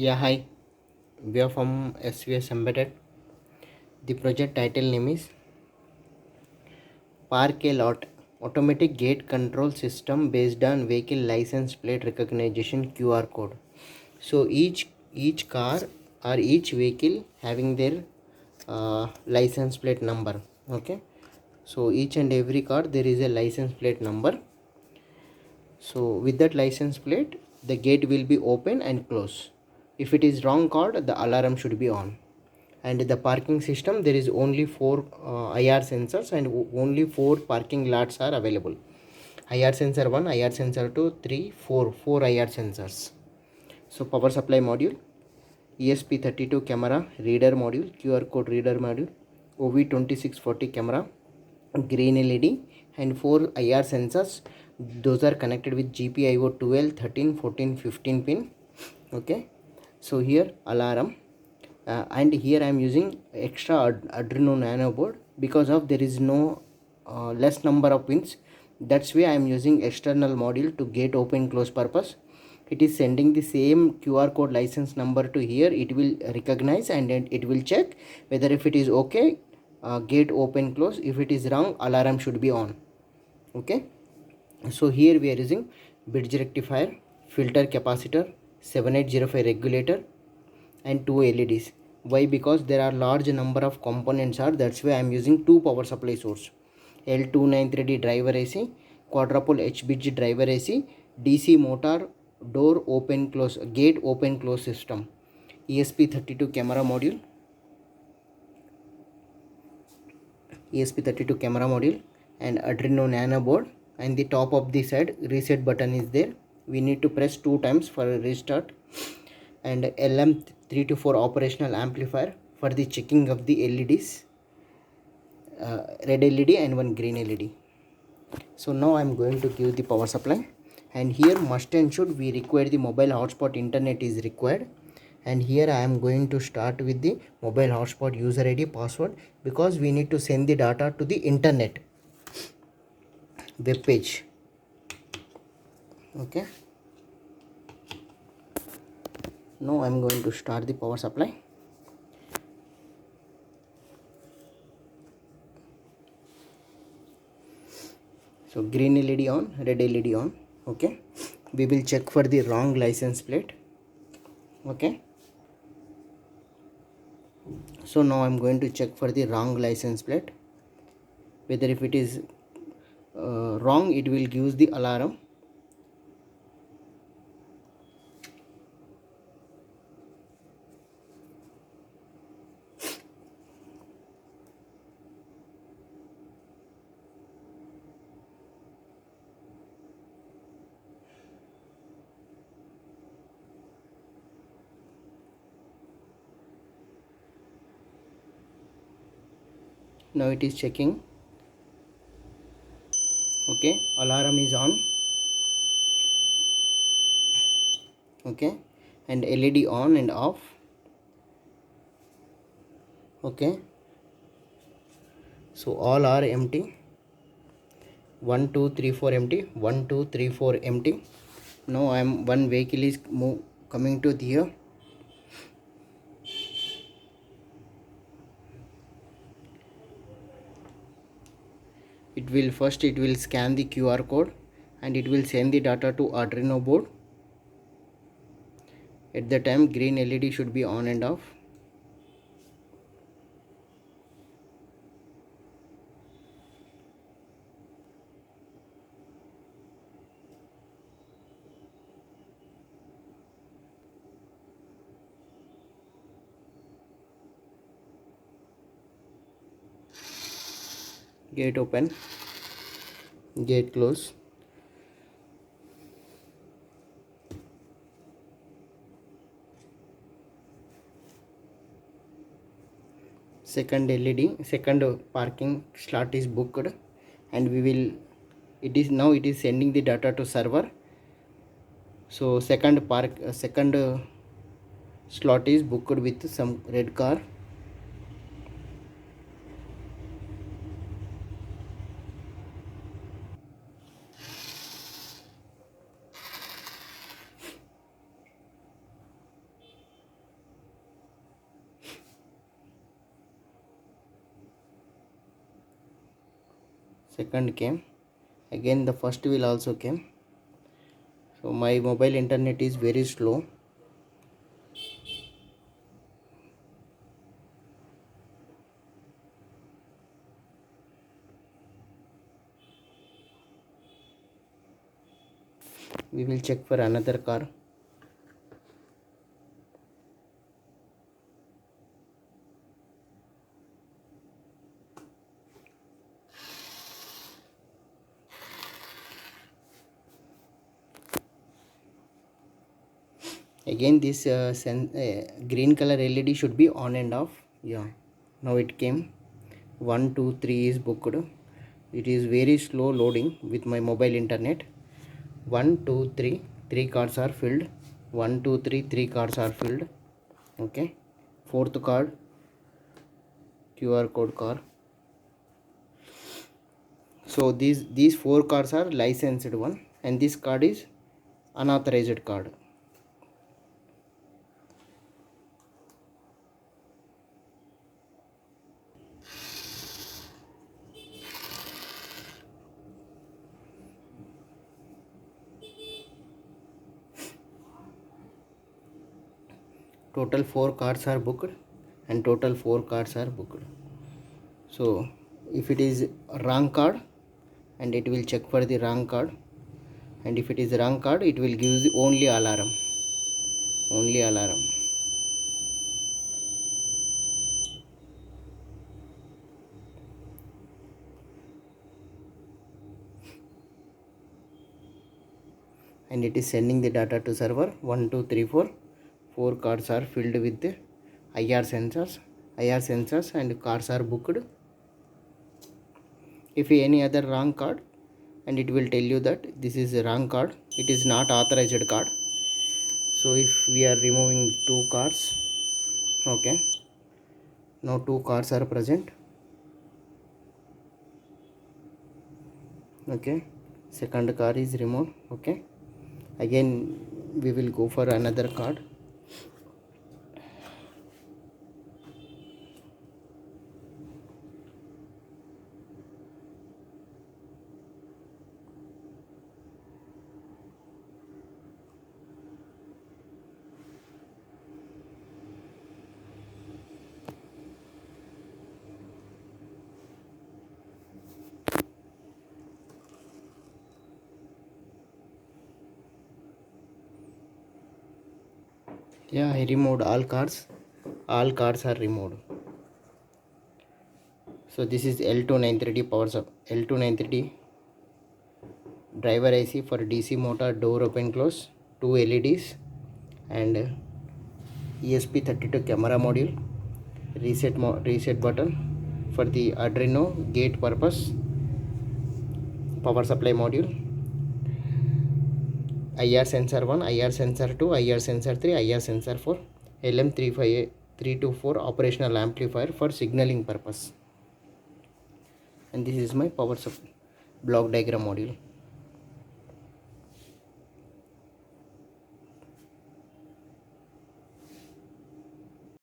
Yeah, hi. We are from svsembedded. The project title name is Park a Lot Automatic Gate Control System based on Vehicle License Plate Recognition QR code. So each car or each vehicle having their license plate number. Okay. So each and every car there is a license plate number. So with that license plate, the gate will be open and close. If it is wrong card, the alarm should be on. And the parking system, there is only four IR sensors and only four parking lots are available. IR sensor 1, IR sensor 2, 3, 4, 4 IR sensors. So power supply module, ESP32 camera reader module, QR code reader module, OV2640 camera, green LED, and 4 IR sensors. Those are connected with GPIO 12, 13, 14, 15 pin. Okay. So here alarm. And here I am using extra Arduino Nano board because of there is no less number of pins. That's why I am using external module to gate open close purpose. It is sending the same QR code license number to here. It will recognize and then it will check whether if it is okay, gate open close. If it is wrong, alarm should be on. Okay. So here we are using bridge rectifier, filter capacitor, 7805 regulator, and two LEDs. Why? Because there are large number of components are, that's why I am using two power supply source. L293D driver AC, quadruple HBG driver AC, DC motor, door open close, gate open close system, ESP32 camera module, ESP32 camera module, and Arduino Nano board. And the top of the side reset button is there. We need to press 2 times for a restart. And LM3 to 4 operational amplifier for the checking of the LEDs, red LED and one green LED. So now I am going to give the power supply, and here must and should we require the mobile hotspot internet is required. And here I am going to start with the mobile hotspot user ID password because we need to send the data to the internet web page. Okay. Now I am going to start the power supply. So green LED on, red LED on. Okay. We will check for the wrong license plate. Okay. So now I'm going to check for the wrong license plate. Whether if it is wrong, it will give the alarm. Now it is checking. Okay, alarm is on. Okay, and LED on and off. Okay, so all are empty. 1 2 3 4 empty, 1 2 3 4 empty. Now I am one vehicle is coming to here. It will scan the QR code and it will send the data to Arduino board. At the time green LED should be on and off. Gate open, gate close. Second LED, second parking slot is booked, and we will, it is sending the data to server. So second slot is booked with some red car. second came, again the first will also came. So my mobile internet is very slow. We will check for another car. Again this green color LED should be on and off. Yeah, now it came. 1 2 3 is booked. It is very slow loading with my mobile internet. 1 2 3, 3 cards are filled. 1 2 3, 3 cards are filled. Okay, fourth card, QR code card. So these 4 cards are licensed one, and this card is unauthorized card. Total 4 cards are booked, and total 4 cards are booked. So if it is wrong card, and it will check for the wrong card, and if it is wrong card, it will give the only alarm. And it is sending the data to server. 1 2 3 4 cards are filled with the IR sensors and cards are booked. If any other wrong card, and it will tell you that this is a wrong card, it is not authorized card. So if we are removing 2 cards, okay, now 2 cards are present. Okay, second card is removed. Okay, again we will go for another card. Yeah, I removed all cards. All cards are removed. So this is L2930 power sub, L2930 driver IC for DC motor door open close, 2 LEDs, and ESP32 camera module, reset button for the Arduino gate purpose, power supply module, IR sensor 1, IR sensor 2, IR sensor 3, IR sensor 4, LM324 operational amplifier for signaling purpose. And this is my power supply block diagram module.